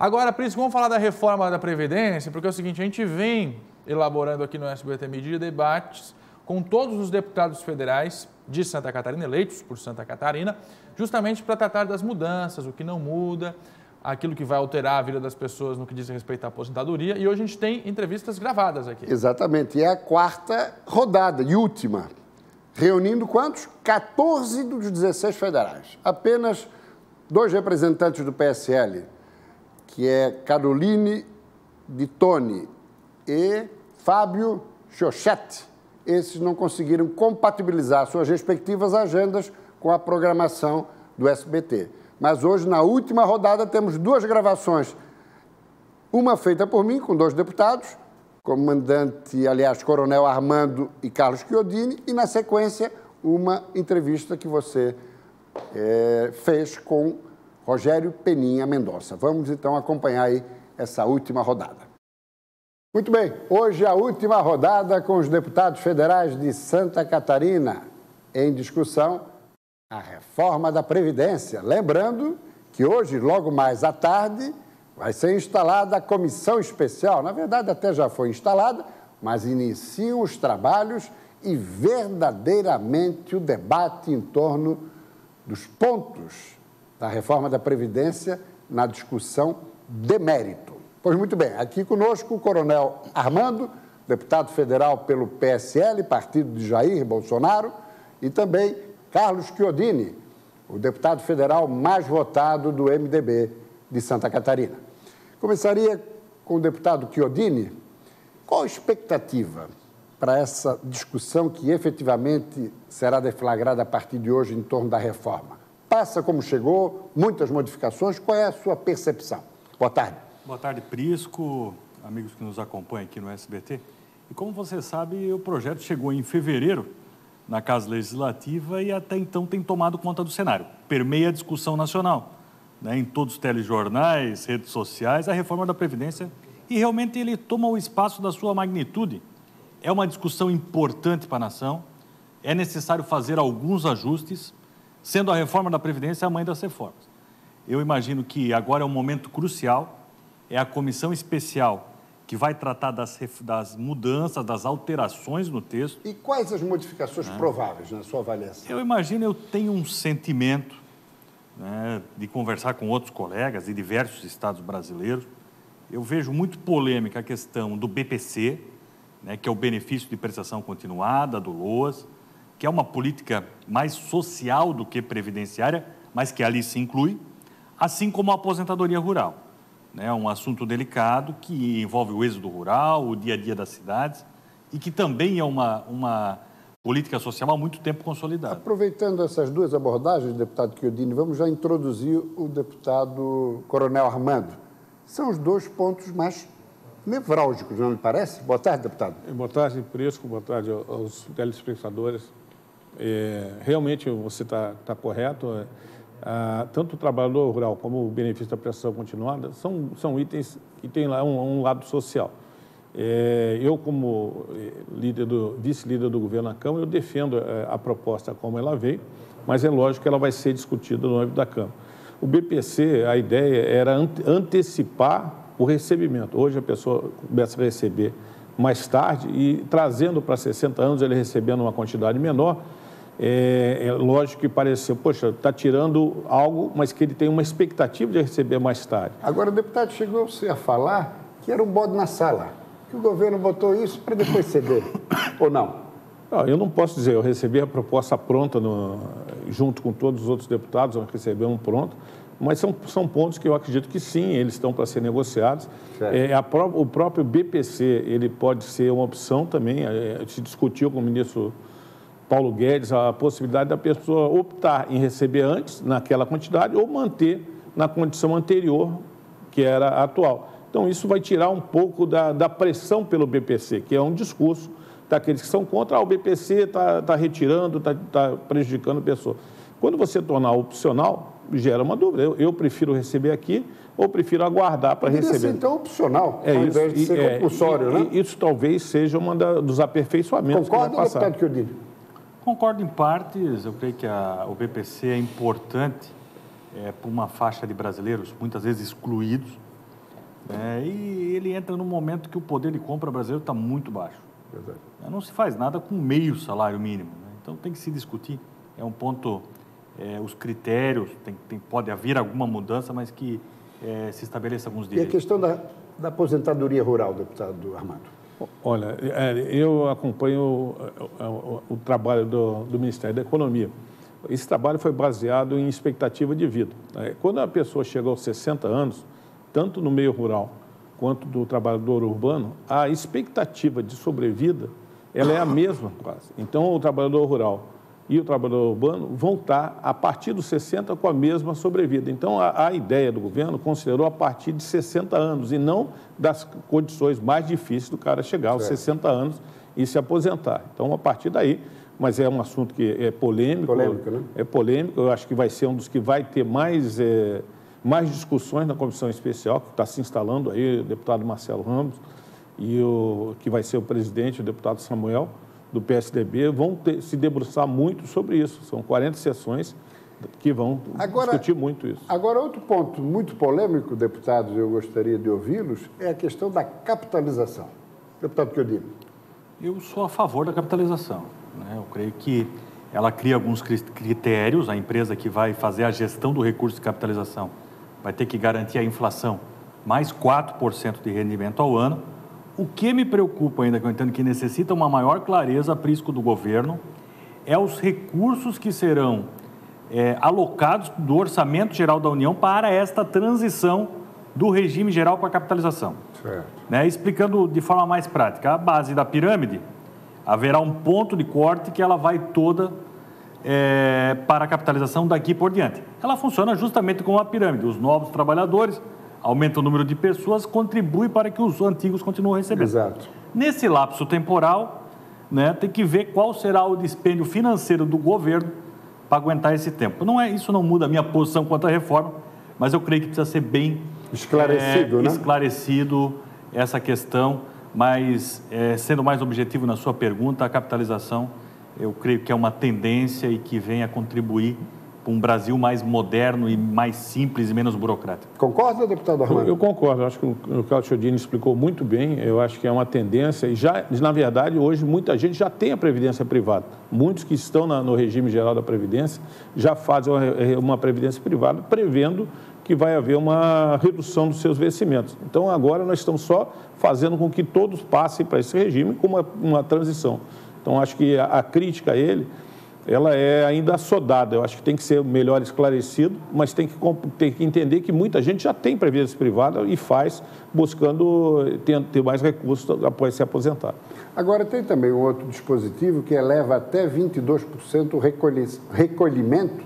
Agora, Prisco, vamos falar da reforma da Previdência, porque é o seguinte, a gente vem elaborando aqui no SBT Media debates com todos os deputados federais de Santa Catarina, eleitos por Santa Catarina, justamente para tratar das mudanças, o que não muda, aquilo que vai alterar a vida das pessoas no que diz respeito à aposentadoria. E hoje a gente tem entrevistas gravadas aqui. Exatamente. E é a quarta rodada e última. Reunindo quantos? 14 dos 16 federais. Apenas 2 representantes do PSL, que é Caroline de Toni e Fábio Chochette. Esses não conseguiram compatibilizar suas respectivas agendas com a programação do SBT. Mas hoje, na última rodada, temos 2 gravações. Uma feita por mim, com 2 deputados, comandante, aliás, Coronel Armando e Carlos Chiodini, e, na sequência, uma entrevista que você fez com Rogério Peninha Mendonça. Vamos, então, acompanhar aí essa última rodada. Muito bem, hoje a última rodada com os deputados federais de Santa Catarina. Em discussão, a reforma da Previdência. Lembrando que hoje, logo mais à tarde, vai ser instalada a comissão especial. Na verdade, até já foi instalada, mas iniciam os trabalhos e verdadeiramente o debate em torno dos pontos da reforma da Previdência na discussão de mérito. Pois muito bem, aqui conosco o Coronel Armando, deputado federal pelo PSL, partido de Jair Bolsonaro, e também Carlos Chiodini, o deputado federal mais votado do MDB de Santa Catarina. Começaria com o deputado Chiodini. Qual a expectativa para essa discussão que efetivamente será deflagrada a partir de hoje em torno da reforma? Passa como chegou, muitas modificações, qual é a sua percepção? Boa tarde. Boa tarde, Prisco, amigos que nos acompanham aqui no SBT. E como você sabe, o projeto chegou em fevereiro na Casa Legislativa e até então tem tomado conta do cenário. Permeia a discussão nacional, né, em todos os telejornais, redes sociais, a reforma da Previdência, e realmente ele toma o espaço da sua magnitude. É uma discussão importante para a nação, é necessário fazer alguns ajustes, sendo a reforma da Previdência a mãe das reformas. Eu imagino que agora é um momento crucial, é a comissão especial que vai tratar das mudanças, das alterações no texto. E quais as modificações prováveis, na sua avaliação? Eu imagino, eu tenho um sentimento, né, de conversar com outros colegas de diversos estados brasileiros. Eu vejo muito polêmica a questão do BPC, né, que é o benefício de prestação continuada, do LOAS, que é uma política mais social do que previdenciária, mas que ali se inclui, assim como a aposentadoria rural. É um assunto delicado que envolve o êxodo rural, o dia a dia das cidades e que também é uma política social há muito tempo consolidada. Aproveitando essas 2 abordagens, deputado Chiodini, vamos já introduzir o deputado Coronel Armando. São os 2 pontos mais nevrálgicos, não lhe parece? Boa tarde, deputado. Boa tarde, Prisco. Boa tarde aos telespectadores. Realmente você está correto. Tanto o trabalhador rural como o benefício da prestação continuada são itens que têm lá um lado social. Eu, como vice-líder do governo na Câmara, eu defendo a proposta como ela veio, mas é lógico que ela vai ser discutida no âmbito da Câmara. O BPC, a ideia era antecipar o recebimento. Hoje a pessoa começa a receber mais tarde e trazendo para 60 anos, ele recebendo uma quantidade menor. É lógico que pareceu, poxa, está tirando algo, mas que ele tem uma expectativa de receber mais tarde. Agora, o deputado chegou a falar que era um bode na sala, que o governo botou isso para depois ceder, ou não? Não, eu não posso dizer, eu recebi a proposta pronta, junto com todos os outros deputados, eu recebi um pronto, mas são pontos que eu acredito que sim, eles estão para ser negociados. O próprio BPC, ele pode ser uma opção também, se discutiu com o ministro Paulo Guedes a possibilidade da pessoa optar em receber antes, naquela quantidade, ou manter na condição anterior, que era a atual. Então, isso vai tirar um pouco da pressão pelo BPC, que é um discurso daqueles que são contra, o BPC está retirando, está prejudicando a pessoa. Quando você tornar opcional, gera uma dúvida. Eu prefiro receber aqui ou prefiro aguardar para receber. Ser, então, opcional, ao invés de ser compulsório, né? Isso talvez seja um dos aperfeiçoamentos. Concorda, deputado Chiodini? Concordo em partes. Eu creio que o BPC é importante para uma faixa de brasileiros, muitas vezes excluídos, E ele entra num momento que o poder de compra brasileiro está muito baixo. Verdade. Não se faz nada com meio salário mínimo, né? Então tem que se discutir. É um ponto, os critérios, pode haver alguma mudança, mas que se estabeleça alguns direitos. E a questão da aposentadoria rural, deputado Armando? Olha, eu acompanho o trabalho do Ministério da Economia. Esse trabalho foi baseado em expectativa de vida. Quando a pessoa chega aos 60 anos, tanto no meio rural quanto do trabalhador urbano, a expectativa de sobrevida ela é a mesma quase. Então, o trabalhador rural e o trabalhador urbano vão estar, a partir dos 60, com a mesma sobrevida. Então, a ideia do governo considerou a partir de 60 anos e não das condições mais difíceis do cara chegar aos 60 anos e se aposentar. Então, a partir daí, mas é um assunto que é polêmico. Polêmico, né? É polêmico, eu acho que vai ser um dos que vai ter mais discussões na comissão especial, que está se instalando aí, o deputado Marcelo Ramos, e que vai ser o presidente, o deputado Samuel, do PSDB, vão se debruçar muito sobre isso. São 40 sessões que vão discutir muito isso. Agora, outro ponto muito polêmico, deputados, eu gostaria de ouvi-los, é a questão da capitalização. Deputado Chiodini. Eu sou a favor da capitalização, né? Eu creio que ela cria alguns critérios, a empresa que vai fazer a gestão do recurso de capitalização vai ter que garantir a inflação mais 4% de rendimento ao ano. O que me preocupa ainda, que eu entendo que necessita uma maior clareza a prisco do governo, é os recursos que serão alocados do Orçamento Geral da União para esta transição do regime geral para a capitalização. Certo. Né? Explicando de forma mais prática, a base da pirâmide, haverá um ponto de corte que ela vai toda para a capitalização daqui por diante. Ela funciona justamente como a pirâmide. Os novos trabalhadores, aumenta o número de pessoas, contribui para que os antigos continuem recebendo. Exato. Nesse lapso temporal, né, tem que ver qual será o dispêndio financeiro do governo para aguentar esse tempo. Isso não muda a minha posição quanto à reforma, mas eu creio que precisa ser bem esclarecido, né? Esclarecido essa questão, mas sendo mais objetivo na sua pergunta, a capitalização, eu creio que é uma tendência e que vem a contribuir para um Brasil mais moderno e mais simples e menos burocrático. Concorda, deputado Armando? Eu concordo. Eu acho que o Carlos Chiodini explicou muito bem. Eu acho que é uma tendência e já, na verdade, hoje muita gente já tem a previdência privada. Muitos que estão no regime geral da previdência já fazem uma previdência privada prevendo que vai haver uma redução dos seus vencimentos. Então, agora nós estamos só fazendo com que todos passem para esse regime com uma transição. Então, acho que a crítica a ele, ela é ainda assodada. Eu acho que tem que ser melhor esclarecido, mas tem que entender que muita gente já tem previdência privada e faz buscando ter mais recursos após se aposentar. Agora, tem também um outro dispositivo que eleva até 22% o recolhimento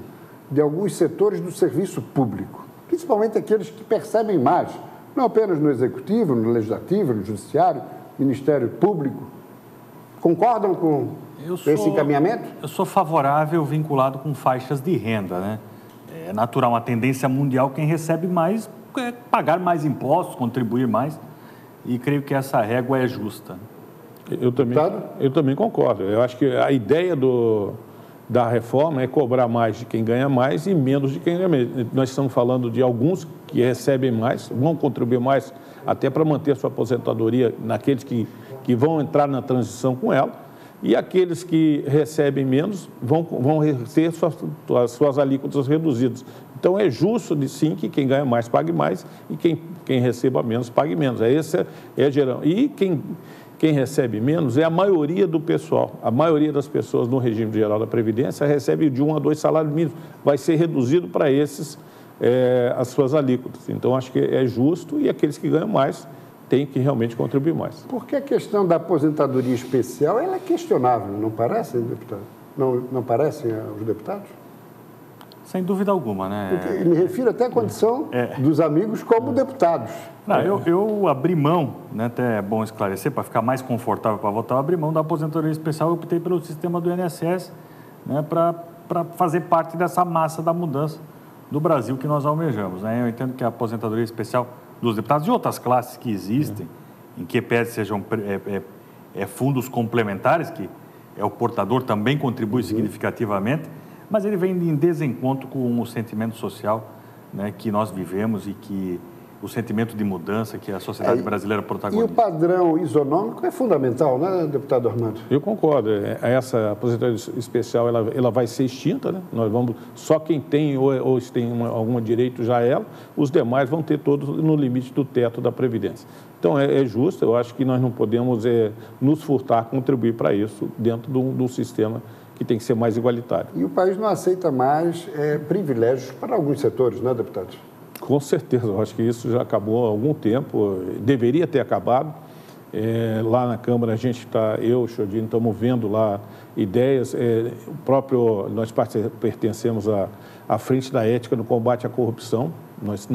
de alguns setores do serviço público, principalmente aqueles que percebem mais, não apenas no Executivo, no Legislativo, no Judiciário, Ministério Público. Concordam com esse encaminhamento? Eu sou favorável vinculado com faixas de renda, né? É natural, uma tendência mundial, quem recebe mais pagar mais impostos, contribuir mais, e creio que essa régua é justa. Eu também concordo. Eu acho que a ideia da reforma é cobrar mais de quem ganha mais e menos de quem ganha menos. Nós estamos falando de alguns que recebem mais, vão contribuir mais até para manter a sua aposentadoria naqueles que vão entrar na transição com ela, e aqueles que recebem menos vão ter suas alíquotas reduzidas. Então, é justo, sim, que quem ganha mais pague mais e quem receba menos pague menos. Esse é geral. E quem recebe menos é a maioria do pessoal. A maioria das pessoas no regime geral da Previdência recebe de 1 a 2 salários mínimos. Vai ser reduzido para esses as suas alíquotas. Então, acho que é justo e aqueles que ganham mais têm que realmente contribuir mais. Porque a questão da aposentadoria especial ela é questionável, não parece, deputado? Não parecem aos deputados? Sem dúvida alguma, né? Porque me refiro até à condição dos amigos como deputados. Não, eu abri mão, né, até é bom esclarecer, para ficar mais confortável para votar, eu abri mão da aposentadoria especial, eu optei pelo sistema do INSS, né, para fazer parte dessa massa da mudança do Brasil que nós almejamos, né? Eu entendo que a aposentadoria especial dos deputados e outras classes que existem, em que pede sejam fundos complementares, que o portador também contribui significativamente, mas ele vem em desencontro com o sentimento social, né, que nós vivemos e que o sentimento de mudança que a sociedade brasileira protagoniza. E o padrão isonômico é fundamental, né, deputado Armando? Eu concordo. Essa aposentadoria especial ela vai ser extinta, né? Nós vamos, só quem tem ou tem algum direito já ela, os demais vão ter todos no limite do teto da Previdência. Então, é justo, eu acho que nós não podemos nos furtar, contribuir para isso dentro do sistema que tem que ser mais igualitário. E o país não aceita mais privilégios para alguns setores, né, deputado? Com certeza, eu acho que isso já acabou há algum tempo, deveria ter acabado. Lá na Câmara, a gente está, eu e o Chodinho, estamos vendo lá ideias, nós pertencemos à Frente da Ética no Combate à Corrupção, nós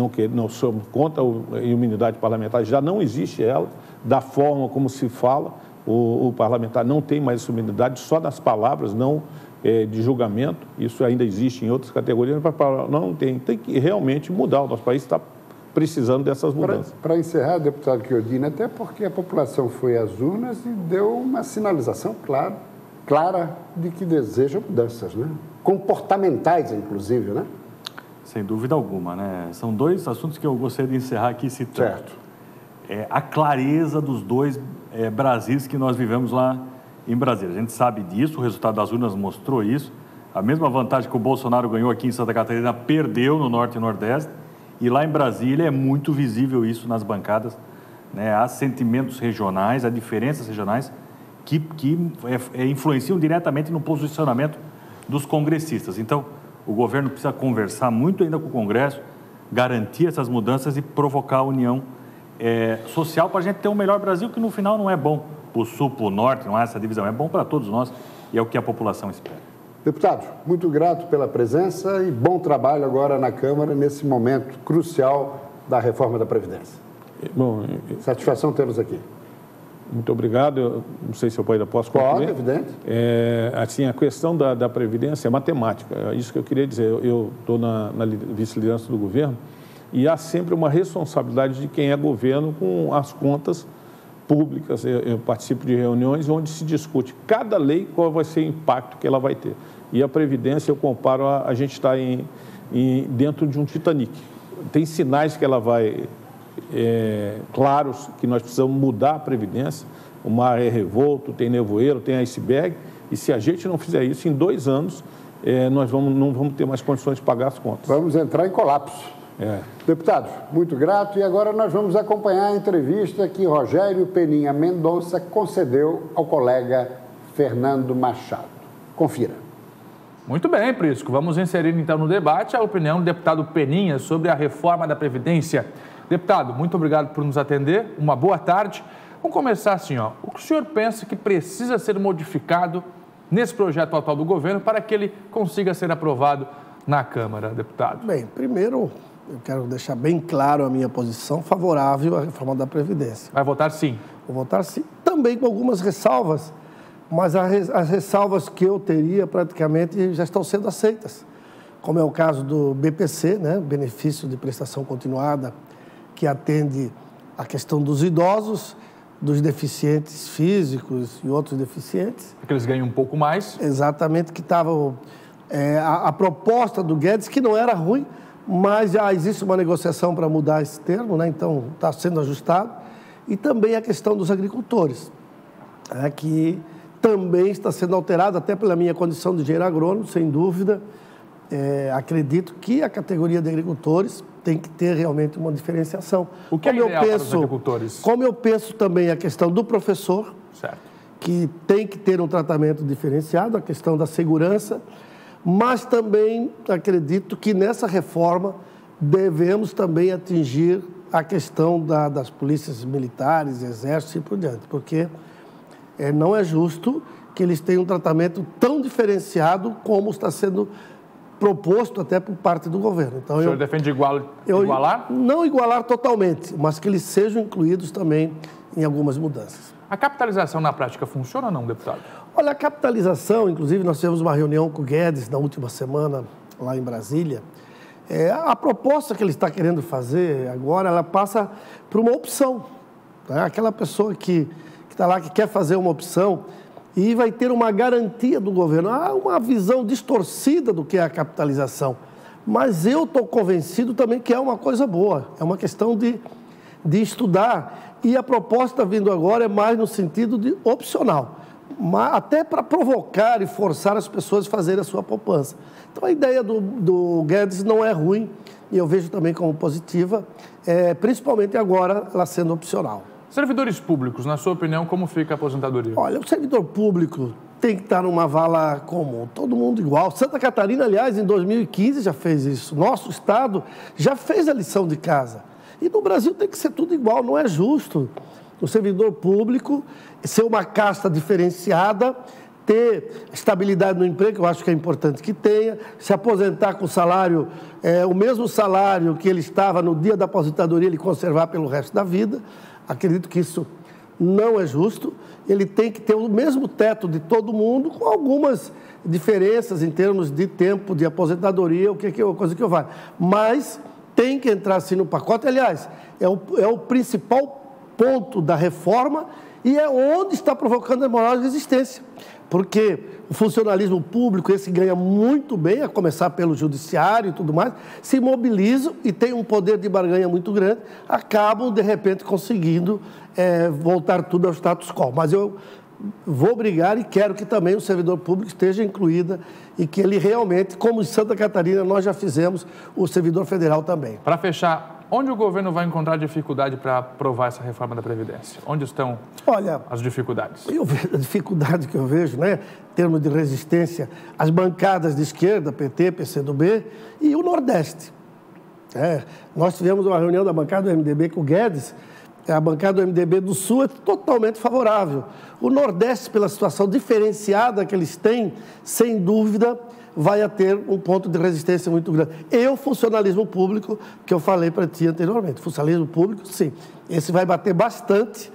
somos contra a imunidade parlamentar, já não existe ela, da forma como se fala, o parlamentar não tem mais essa imunidade, só nas palavras, não de julgamento, isso ainda existe em outras categorias, mas não tem que realmente mudar, o nosso país está precisando dessas mudanças. Para encerrar, deputado Chiodini, até porque a população foi às urnas e deu uma sinalização clara de que deseja mudanças, né? Comportamentais, inclusive, né? Sem dúvida alguma, né? São dois assuntos que eu gostaria de encerrar aqui citando. Certo. A clareza dos dois Brasis que nós vivemos lá em Brasília. A gente sabe disso, o resultado das urnas mostrou isso. A mesma vantagem que o Bolsonaro ganhou aqui em Santa Catarina, perdeu no Norte e Nordeste. E lá em Brasília é muito visível isso nas bancadas, né? Há sentimentos regionais, há diferenças regionais que influenciam diretamente no posicionamento dos congressistas. Então, o governo precisa conversar muito ainda com o Congresso, garantir essas mudanças e provocar a união social para a gente ter um melhor Brasil, que no final não é bom para o Sul, para o Norte, não há essa divisão, é bom para todos nós e é o que a população espera. Deputado, muito grato pela presença e bom trabalho agora na Câmara nesse momento crucial da reforma da Previdência. Bom, satisfação tê-los aqui. Muito obrigado. Eu não sei se eu ainda posso concluir. Pode, evidente. Assim, a questão da Previdência é matemática. É isso que eu queria dizer. Eu estou na vice-liderança do governo e há sempre uma responsabilidade de quem é governo com as contas públicas. Eu participo de reuniões onde se discute cada lei, qual vai ser o impacto que ela vai ter. E a Previdência, eu comparo, a gente está dentro de um Titanic. Tem sinais que ela vai... claros que nós precisamos mudar a Previdência, o mar é revolto, tem nevoeiro, tem iceberg, e se a gente não fizer isso, em 2 anos, nós não vamos ter mais condições de pagar as contas. Vamos entrar em colapso. Deputado, muito grato, e agora nós vamos acompanhar a entrevista que Rogério Peninha Mendonça concedeu ao colega Fernando Machado. Confira. Muito bem, Prisco. Vamos inserir então no debate a opinião do deputado Peninha sobre a reforma da Previdência. Deputado, muito obrigado por nos atender. Uma boa tarde. Vamos começar assim, ó. O que o senhor pensa que precisa ser modificado nesse projeto atual do governo para que ele consiga ser aprovado na Câmara, deputado? Bem, primeiro, eu quero deixar bem claro a minha posição favorável à reforma da Previdência. Vai votar sim? Vou votar sim, também com algumas ressalvas, mas as ressalvas que eu teria praticamente já estão sendo aceitas, como é o caso do BPC, né, benefício de prestação continuada, que atende a questão dos idosos, dos deficientes físicos e outros deficientes. Que eles ganham um pouco mais. Exatamente, que estava a proposta do Guedes, que não era ruim, mas já existe uma negociação para mudar esse termo, né? Então está sendo ajustado. E também a questão dos agricultores, que também está sendo alterado, até pela minha condição de engenheiro agrônomo, sem dúvida. Acredito que a categoria de agricultores tem que ter realmente uma diferenciação. O que é ideal para os agricultores? Como eu penso também a questão do professor, certo, que tem que ter um tratamento diferenciado, a questão da segurança, mas também acredito que nessa reforma devemos também atingir a questão das polícias militares, exército e por diante, porque não é justo que eles tenham um tratamento tão diferenciado como está sendo proposto até por parte do governo. Então, o senhor defende igualar? Não igualar totalmente, mas que eles sejam incluídos também em algumas mudanças. A capitalização na prática funciona ou não, deputado? Olha, a capitalização, inclusive nós tivemos uma reunião com o Guedes na última semana lá em Brasília. A proposta que ele está querendo fazer agora, ela passa por uma opção. Tá? Aquela pessoa que está lá, que quer fazer uma opção e vai ter uma garantia do governo. Há uma visão distorcida do que é a capitalização. Mas eu estou convencido também que é uma coisa boa, é uma questão de estudar. E a proposta vindo agora é mais no sentido de opcional, até para provocar e forçar as pessoas a fazerem a sua poupança. Então, a ideia do Guedes não é ruim, e eu vejo também como positiva, principalmente agora ela sendo opcional. Servidores públicos, na sua opinião, como fica a aposentadoria? Olha, o servidor público tem que estar numa vala comum, todo mundo igual. Santa Catarina, aliás, em 2015 já fez isso. Nosso estado já fez a lição de casa. E no Brasil tem que ser tudo igual, não é justo. O servidor público ser uma casta diferenciada, ter estabilidade no emprego, eu acho que é importante que tenha, se aposentar com salário, o mesmo salário que ele estava no dia da aposentadoria, ele conservar pelo resto da vida. Acredito que isso não é justo. Ele tem que ter o mesmo teto de todo mundo, com algumas diferenças em termos de tempo de aposentadoria, coisa que eu vale. Mas tem que entrar assim no pacote. Aliás, é o principal ponto da reforma e é onde está provocando a maior resistência. Porque o funcionalismo público, esse ganha muito bem, a começar pelo judiciário e tudo mais, se mobilizam e tem um poder de barganha muito grande, acabam, de repente, conseguindo voltar tudo ao status quo. Mas eu vou brigar e quero que também o servidor público esteja incluída e que ele realmente, como em Santa Catarina, nós já fizemos, o servidor federal também. Para fechar, onde o governo vai encontrar dificuldade para aprovar essa reforma da Previdência? Onde estão as dificuldades? A dificuldade que eu vejo, né, em termos de resistência, as bancadas de esquerda, PT, PCdoB e o Nordeste. Nós tivemos uma reunião da bancada do MDB com o Guedes. A bancada do MDB do Sul é totalmente favorável. O Nordeste, pela situação diferenciada que eles têm, sem dúvida, vai ter um ponto de resistência muito grande. E o funcionalismo público, que eu falei para ti anteriormente. Funcionalismo público, sim. Esse vai bater bastante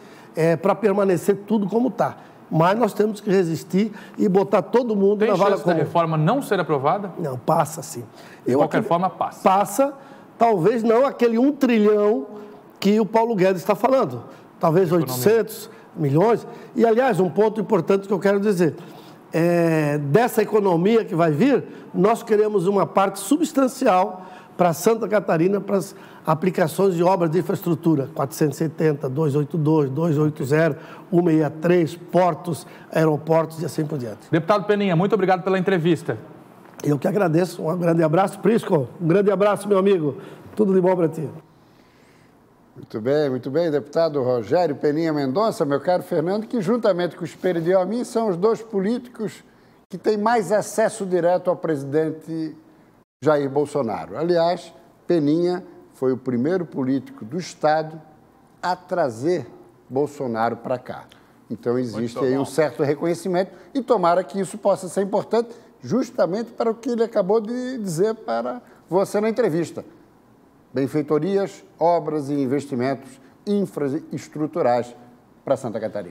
para permanecer tudo como está. Mas nós temos que resistir e botar todo mundo na vala comum. Tem chance da reforma não ser aprovada? Não, passa sim. De qualquer forma, passa. Passa, talvez não aquele 1 trilhão que o Paulo Guedes está falando. Talvez 800 milhões. E, aliás, um ponto importante que eu quero dizer. Dessa economia que vai vir, nós queremos uma parte substancial para Santa Catarina, para as aplicações de obras de infraestrutura. 470, 282, 280, 163, portos, aeroportos e assim por diante. Deputado Peninha, muito obrigado pela entrevista. Eu que agradeço. Um grande abraço. Prisco, um grande abraço, meu amigo. Tudo de bom para ti. Muito bem, deputado Rogério Peninha Mendonça, meu caro Fernando, que juntamente com o Espírito e a mim são os dois políticos que têm mais acesso direto ao presidente Jair Bolsonaro. Aliás, Peninha foi o primeiro político do Estado a trazer Bolsonaro para cá. Então existe aí um certo reconhecimento e tomara que isso possa ser importante justamente para o que ele acabou de dizer para você na entrevista. Benfeitorias, obras e investimentos infraestruturais para Santa Catarina.